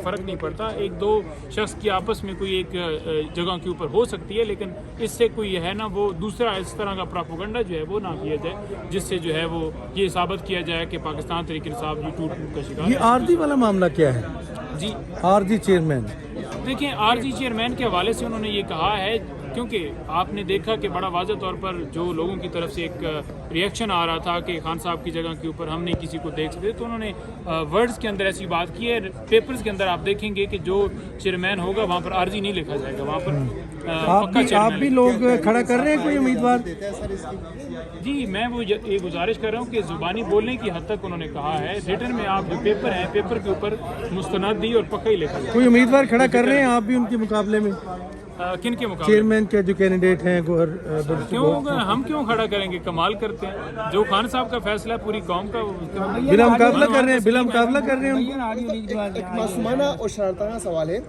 فرق نہیں پڑتا. ایک دو شخص کی آپس میں کوئی ایک جگہ کے اوپر ہو سکتی ہے, لیکن اس سے کوئی ہے نا وہ دوسرا اس طرح کا پراپوگنڈا جو ہے وہ نہ کیا جائے جس سے جو ہے وہ یہ ثابت کیا جائے کہ پاکستان تحریک انصاف یہ ٹوٹ کا شکار. یہ آر جی والا معاملہ کیا ہے؟ جی آر جی چیئرمین, دیکھیں آر جی چیئرمین کے حوالے سے انہوں نے یہ کہا ہے, کیونکہ آپ نے دیکھا کہ بڑا واضح طور پر جو لوگوں کی طرف سے ایک ریئیکشن آ رہا تھا کہ خان صاحب کی جگہ کے اوپر ہم نہیں کسی کو دیکھ سکتے, تو انہوں نے ورڈز کے اندر ایسی بات کی ہے. پیپرز کے اندر آپ دیکھیں گے کہ جو چیئرمین ہوگا وہاں پر عارضی نہیں لکھا جائے گا, وہاں پر پکا چیئرمین. آپ بھی لوگ کھڑا کر رہے ہیں کوئی امیدوار؟ جی میں وہ یہ گزارش کر رہا ہوں کہ زبانی بولنے کی حد تک انہوں نے کہا ہے, ریٹن میں آپ جو پیپر ہیں پیپر کے اوپر مستند دی اور پکا ہی لکھا جائے. کوئی امیدوار کھڑا کر رہے ہیں آپ بھی ان کے مقابلے میں؟ کن کے مقابلے؟ چیئرمین کے جو کینڈیڈیٹ ہیں کیوں ہم کیوں کھڑا کریں گے؟ کمال کرتے ہیں, جو خان صاحب کا فیصلہ ہے پوری قوم کا. بلا مقابلہ کر رہے ہیں, بلا مقابلہ کر رہے ہیں. ایک معصومانہ اور شرارتانہ سوال ہے.